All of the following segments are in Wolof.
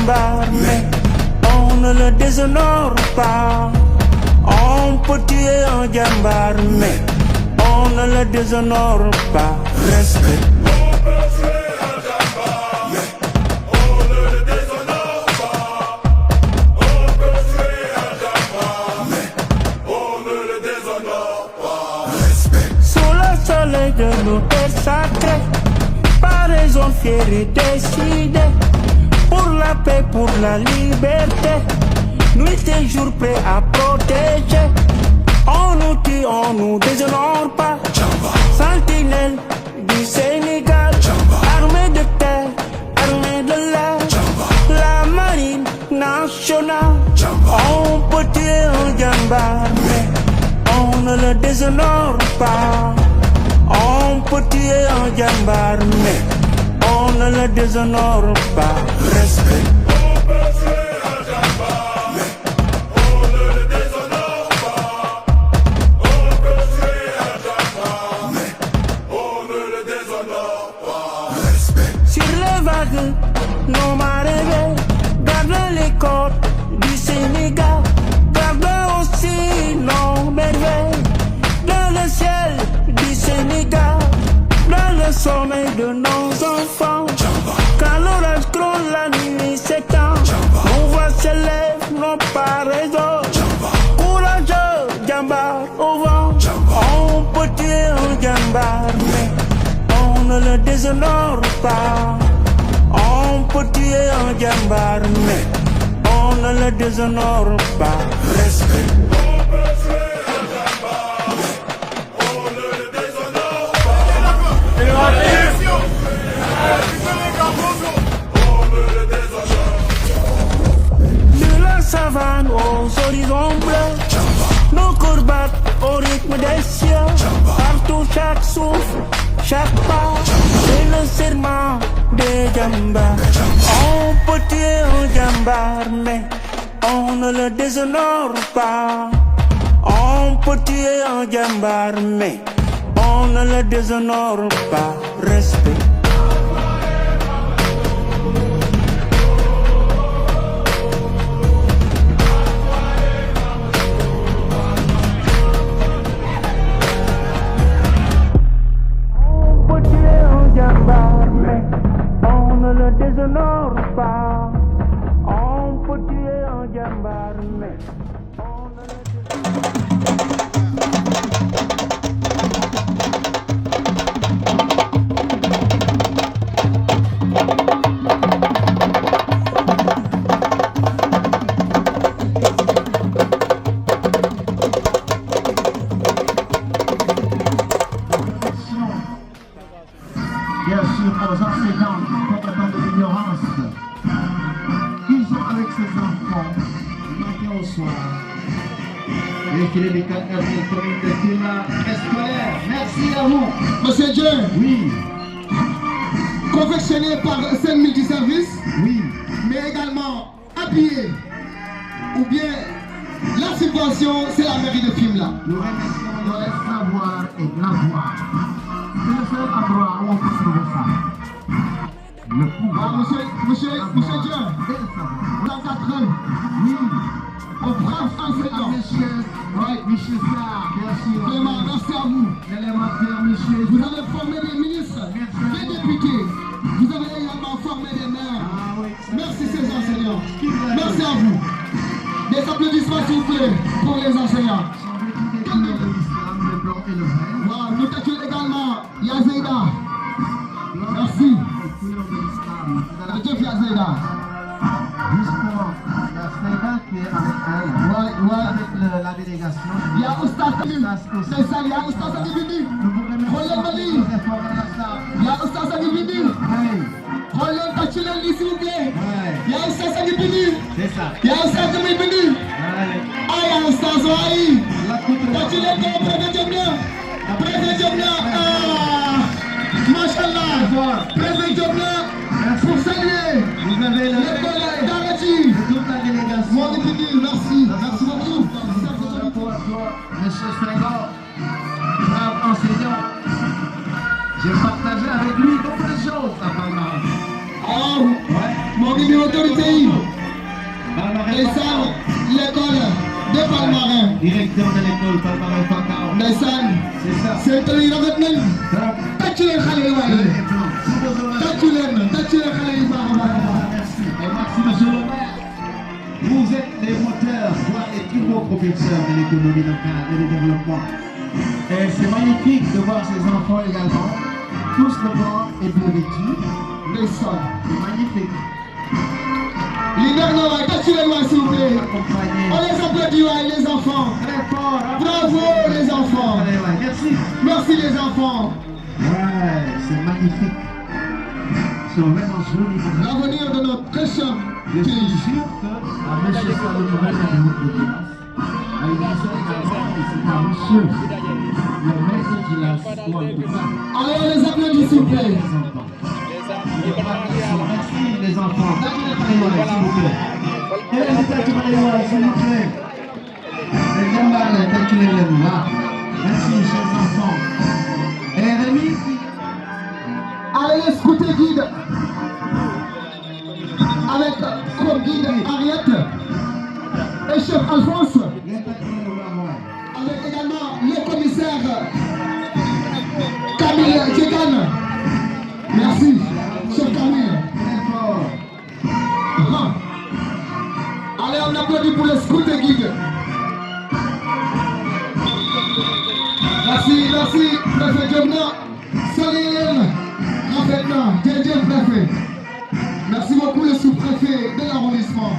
jambar, mais on ne le déshonore pas. On peut tuer un jambar, mais on ne le déshonore pas. Respect. De nos terres sacrées, par raison fière et décidée, pour la paix, pour la liberté, nuit et jour prêts à protéger. On nous tue, on nous déshonore pas. Sentinelle du Sénégal, armée de terre, armée de l'air, la marine nationale. On peut tuer un jambar, mais on ne le déshonore pas. On peut tuer un jambar, mais on ne le déshonore pas. Respect. On peut tuer un jambar, mais on ne le déshonore pas. On peut tuer un jambar, mais on ne le déshonore pas. Respect. Sur les vagues, nos marées, garde les côtes du Sénégal, garde aussi nos merveilles. Dans le ciel du Sénégal, dans le sommeil de nos enfants, quand l'orage gronde la nuit s'étend, nos voix s'élèvent, nos pas raison. Courageux, jambar au vent, on peut tuer un jambar, mais on ne le déshonore pas. On peut tuer un jambar, mais on ne le déshonore pas. Respect. De la savane aux horizons bleus, nos corps battent au rythme des cieux. Partout chaque souffle, chaque pas, c'est le serment des jambars. On peut tuer un jambar, mais on ne le déshonore pas. On peut tuer un jambar, mais on ne le déshonore pas. Respect. On peut tuer un jambar, mais on ne le déshonore pas. On peut tuer un jambar, mais on ne le déshonore pas. Bien sûr, aux enseignants combattants de l'ignorance qui jouent avec ces enfants du matin au soir et qui est les 4 avril commune de climat scolaire. Merci à vous. Monsieur Dieu, Oui, confectionné par Saint Multiservice, oui, mais également appuyé, ou bien la subvention, c'est la mairie de Fimela. nous remercions le savoir et l'avoir. C'est le seul endroit où on peut trouver ça. Le pouvoir. Ah, monsieur Dieu, Et le savoir. dans 4 ans, Oui, on prend enseignant. monsieur, oui, monsieur Sarr, bien sûr. Vraiment, merci à vous. L'élémentaire, monsieur. Vous avez formé des ministres, des députés. Vous avez également formé des maires. Ah oui. Merci ces enseignants. Merci à vous. Des applaudissements s'il vous plaît pour les enseignants. Le blanc et le vert. Wow, nous t'accueillons également Yazeida. Merci. Dieu Yazeida. Justement, la Seyda qui est avec elle, Ouais. avec la délégation. Il y a Oustaz Salim. C'est ça, il y a Oustaz Adibini. Nous vous remercions Roland Mali. pour vos efforts dans la salle. Il y a Oustaz Adibini. Oui, Roland Tachilel, s'il vous plaît. ouais, Il y a Oustaz Adibini. c'est ça. Il y a Oustaz Adibini. Allez, Ah, il y a Oustaz Wahi. la coupe Tachilel, comme préfet Djamna. Préfet Djamna. Ah, Machallah. Préfet Djamna. Pour saluer Vous avez le l'école d'Arachi. toute la délégation. Mon député, merci. Merci beaucoup. Monsieur Senghor, brave enseignant. J'ai partagé avec lui beaucoup de choses apparemment. Oh, Ouais. moo ngi nuyu autorité yi. Palmarin ndeysaan Fakao. l'école de Palmarin. Directeur de l'école Palmarin Fakao. ndeysaan C'est ça. seen tël yi rafet nañ. Top. tàccu leen xale yi waaye. Et blanc. Sous vos honneurs. tàccu leen xale yi baax a baax a baax. Merci. Et merci, monsieur le maire. Vous êtes les moteurs, voire les turbopropulseurs de l'économie locale et du développement. Et c'est magnifique de voir ces enfants également, tous de blanc et bleu vêtus. ndeysaan. C'est magnifique. li neex na waay tàccu leen waay s'il vous plaît. Accompagné On les applaudit waay les enfants. très fort. Hein? Bravo les enfants. Allez, ouais, merci. Merci les enfants. Ouais, c'est magnifique. C'est vraiment joli. L'avenir de notre très cher Je suis pays. sûr que à monsieur Salomon de classe, à une également, et c'est un monsieur, le maître de classe, ou en tout cas, Allez, on les applaudit s'il vous plaît. les enfants. Merci les enfants. S'il vous plaît. Et les s'il vous plaît. Les gamins, là. Merci, chers enfants. Et Rémi, Allez, les scouts et guides. Avec comme guide Ariette et chef Alphonse. Avec également le commissaire Camille Djegan. Merci, chef Camille. très fort. Allez, on applaudit pour les scouts et guides. Merci, préfet Djemna. Salut, Rafetna, Djedje préfet. Merci beaucoup le sous-préfet de l'arrondissement.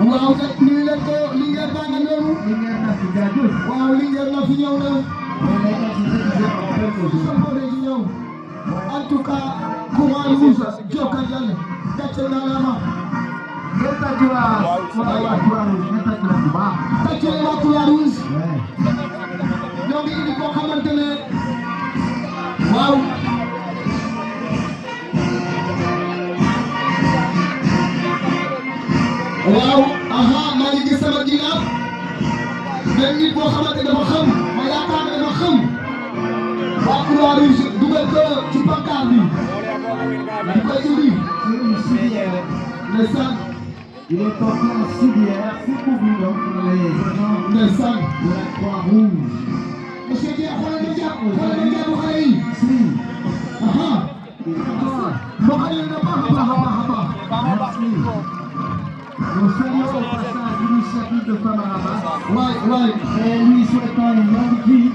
Waaw kat nuyu leen ko Linguère baa nga ñëw. Linguère na fi jaajëf. Waaw Linguère na fi ñëw na. En tout cas, courant rouge, Diokandial, gàcce ngalaama. Ngeta jura, wala waa Croix-Rouge, ngeta jura bu baax. Gàcce waa courant rouge. Ouais. ñoo ngi indi koo xamante ne waaw. waaw aha maa ngi gis sama ginnaaw benn nit boo xamante dafa xam ma yaakaar ne dafa xam waa Croix-Rouge dugal ko ci pancarte bi di koy indi C'est une civière. ndeysaan Il est porté en civière, c'est pour vous donc les agents ndeysaan de la Croix-Rouge. monsieur Dia xoolal ma jàpp xoolal ma jàpp xale yi Si. aha Et toi, moo xam ne baax a baax a baax a baax merci. Nous saluons au passage l'initiative de Famarabat waay waay et lui souhaitons une longue vie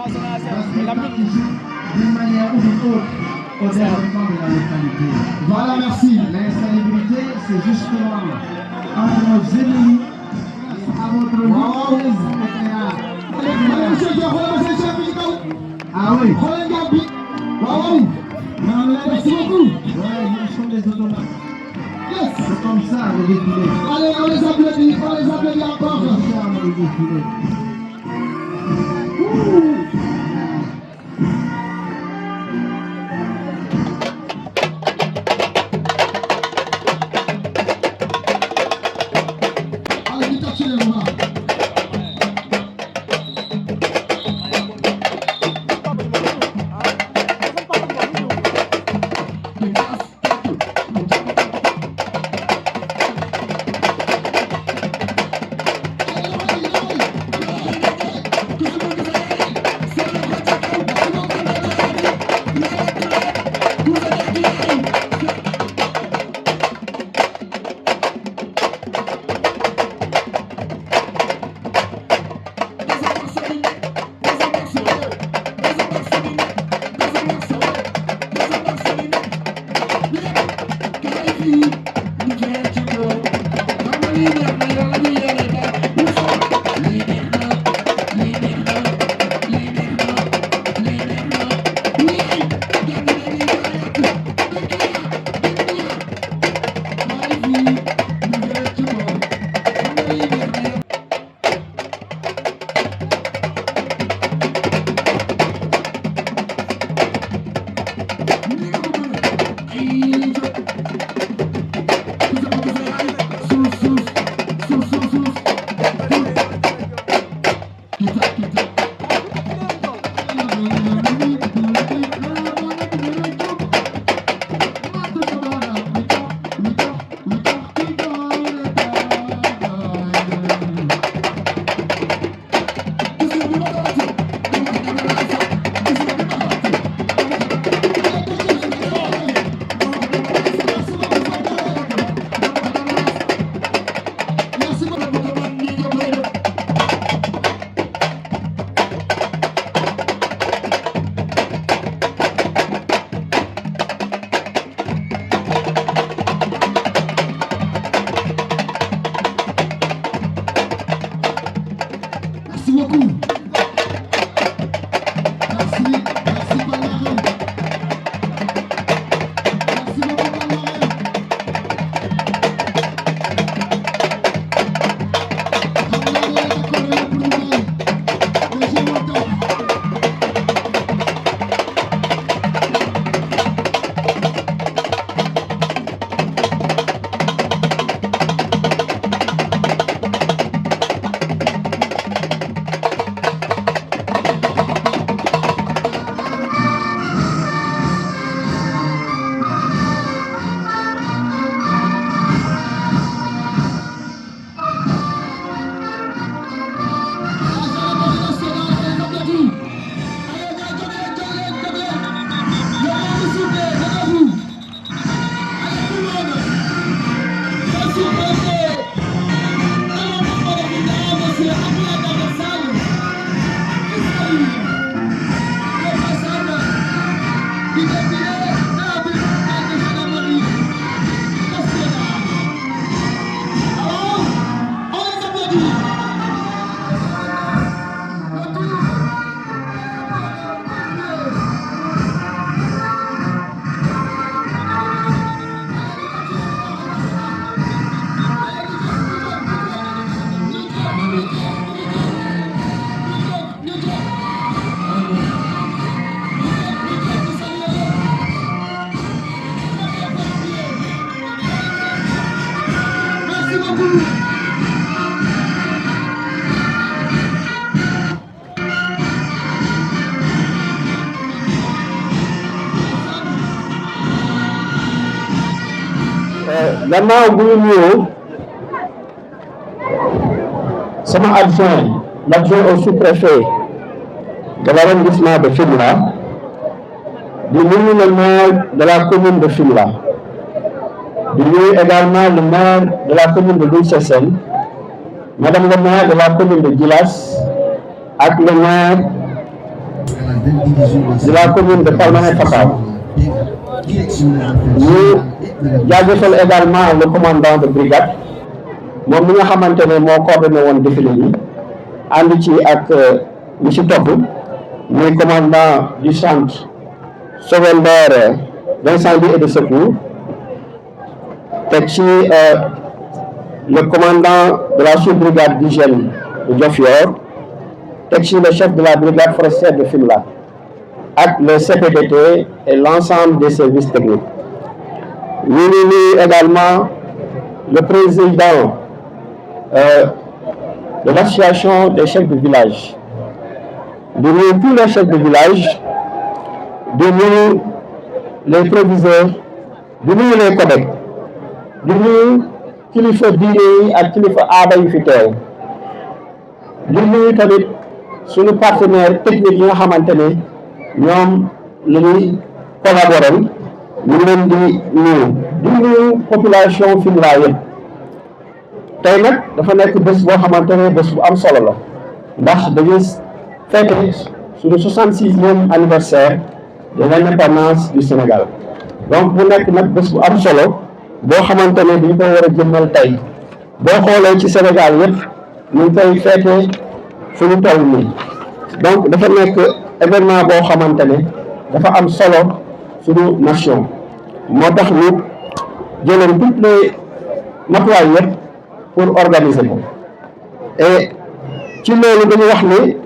parce qu'il participe d'une manière ou d'une autre au développement de la localité. voilà merci L'insalubrité, c'est justement à nos ennemis et à votre mauvaise éclairage. allez monsieur Dia xoolal ma seen chef bi ci kaw Ah oui, xoolal njàpp bi waaw waaw merci beaucoup ouais, nous sommes des automates. yes C'est comme ça, le défilé. allez on les applaudit encore C'est ça, le défilé. allez ñu tàcc leen waaw gannaaw bu ñu nuyoo sama adjoint l'adjoint au sous-préfet de l'arrondissement de Fimela di nuyu le maire de la commune de Fimela di nuyu également le maire de la commune de Loul Sessène, madame le maire de la commune de Djilas ak le maire de la commune de Palmarin Fakao. Ñu jaajëfal également le commandant de brigade moom mi nga xamante ne moo coordonné woon défilé bi ànd ci ak ñi ci topp muy commandant du centre secondaire d'incendie et de secours teg ci le commandant de la sous-brigade d'hygiène de Diofior teg ci le chef de la brigade forestière de Fimela ak le CPDT et l'ensemble des services techniques. Ñu ngi nuyu également le président de l'association des chefs de village, di nuyu tous les chefs de village, di nuyu les proviseurs, di nuyu les CODEC, di nuyu kilifa diine yi ak kilifa aada yu fi teew, di nuyu tamit suñu partenaire technique yi nga xamante ne ñoom la ñuy collaborer. ñu ngi leen di nuyu population Fimela yëpp tey nag dafa nekk bés boo xamante ne bés bu am solo la ndax dañuy fête suñu 66e anniversaire de l'indépendance du Sénégal. Donc bu nekk nag bés bu am solo boo xamante ne dañu ko war a jëmmal tey boo xoolee ci Sénégal yëpp ñu ngi koy fête fu ñu toll nii. Donc dafa nekk événement boo xamante ne dafa am solo suñu nation moo tax ñu jëloon toutes les matuwaay yëpp pour organiser ko et ci loolu dañu wax ni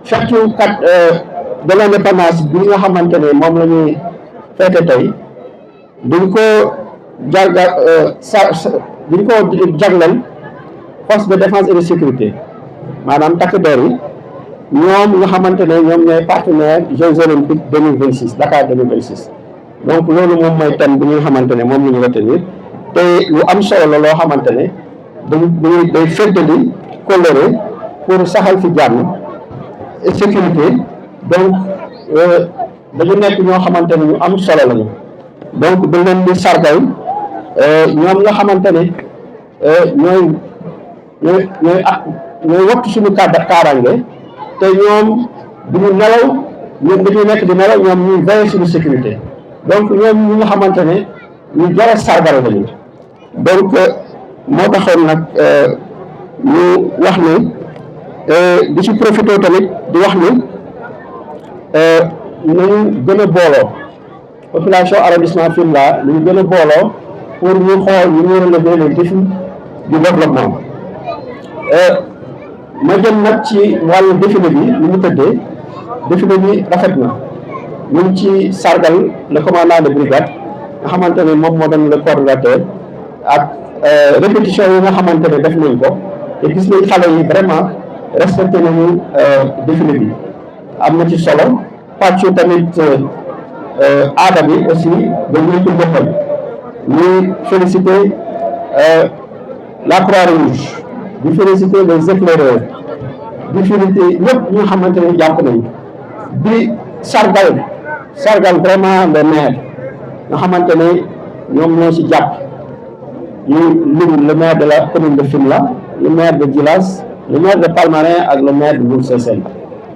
fête de l'indépendance bi nga xamante ne moom la ñuy fête tey duñ ko jagleel force de défense et de sécurité maanaam takk der yi ñoom nga xamante ne ñoom ñooy partenaire Jeux olympiques 2026 Dakar 2026 donc loolu moom mooy thème bi nga xamante ne moom la ñu retenir te lu am solo la loo xamante ne day feddali kóllëre pour saxal fi jàmm et sécurité donc dañu nekk ñoo xamante ne ñu am solo lañu donc dañ leen di sargal ñoom nga xamante ne ñooy wattu suñu kaaraange te ñoom du ñu nelaw ñun dañuy nekk di nelaw ñoom ñuy veiller suñu sécurité donc ñoom ñi nga xamante ne ñu jar a sargal lañu donc moo taxoon nag ñu wax ni di ci profité tamit di wax ni nañu gën a booloo population arrondissement Fimela ñu gën a booloo pour ñu xool ñu ñu relever les défis du développement. ma jëm nag ci wàllu défilé bi ni mu tëddee défilé bi rafet na ñu ngi ci sargal le commandant de brigade nga xamante ne moom moo doon le coordonnateur ak répétition yi nga xamante ne def nañ ko te gis nañ xale yi vraiment respecté nañu défilé bi am na ci solo pàccu tamit aada bi aussi dañuy ci boppam ñuy féliciter la Croix-Rouge di féliciter les éclaireurs di féliciter ñëpp ñi nga xamante ne jàpp nañu di sargal vraiment les maires nga xamante ne ñoom ñoo ci jàpp ñu lim le maire de la commune de Fimela le maire de Djilas le maire de Palmarin ak le maire de Loul Sessène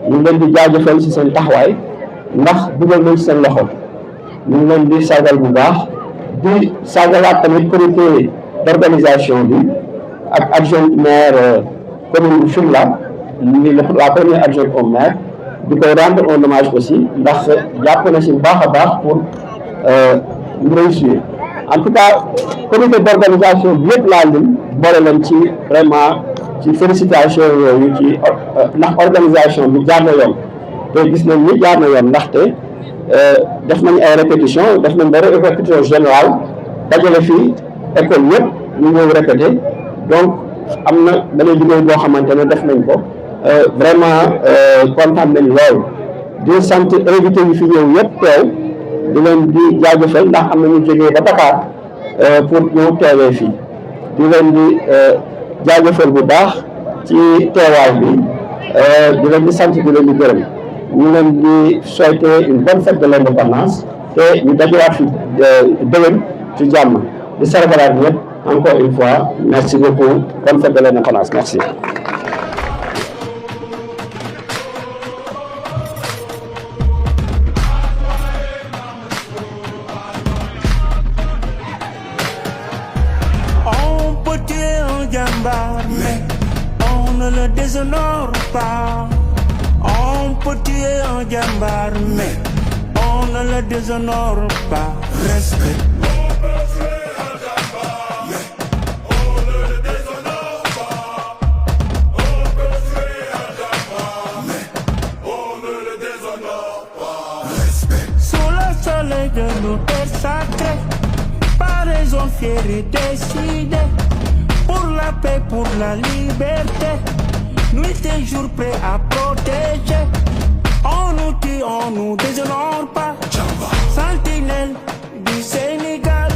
ñu ngi leen di jaajëfal ci seen taxawaay ndax dugal nañ ci seen loxo ñu ngi leen di sargal bu baax di sargalaat tamit comité d'organisation bi ak adjoint maire commune Fimela la première adjointe au maire di koy rendre un hommage aussi ndax jàpp na ci bu baax a baax pour ñu réussir en tout cas comité d'organisation bi yëpp laa lim boole leen ci vraiment ci félicitation yooyu ci ndax organisation bi jaar na yoon te gis nañ ni jaar na yoon ndaxte def nañ ay répétition def nañ ba répétition générale dajale fii école yëpp ñu ñëw répété donc am na beneen liggéey boo xamante ne def nañ ko vraiment kontaan nañ lool di sant invité yi fi ñëw yëpp teew di leen di jaajëfal ndax am na ñu jógee ba Dakar pour ñëw teewee fii di leen di jaajëfal bu baax ci teewaay bi di leen di sant di leen di gërëm ñu leen di souhaiter une bonne fête de l'indépendance te ñu dajewaat fi déwén ci jàmm di sargalaat ñëpp encore une fois merci beaucoup bonne fête de l'indépendance merci. On peut tuer un jambar, mais on ne le déshonore pas. On peut tuer un jambar, mais on ne le déshonore pas. Respect. Sous le soleil de nos terres sacrées, par raison fière et décidée, pour la paix, pour la liberté, nuit et jour prêts à protéger. On nous tue, on nous déshonore pas. Sentinelle du Sénégal,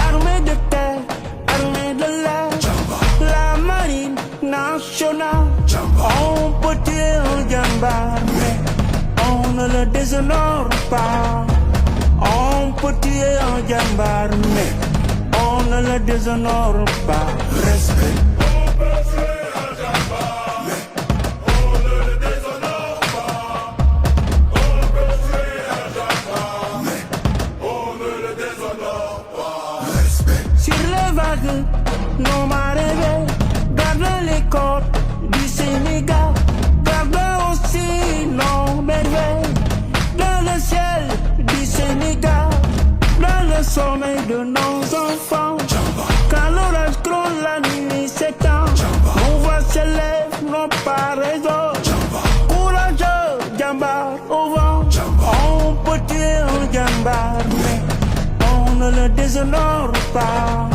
armée de terre, armée de l'air, la marine nationale. On peut tuer un jambar, mais on ne le déshonore pas. On peut tuer un jambar, mais on ne le déshonore pas. Respect. Sur les vagues, nos marées, garde les côtes du Sénégal, garde aussi nos merveilles, dans le ciel du Sénégal, dans le sommeil de nos enfants. Quand l'orage gronde, la nuit s'étend, nos voix s'élèvent, nos pas raison. Courageux, jambar au vent, on peut tuer un jambar, mais on ne le déshonore pas.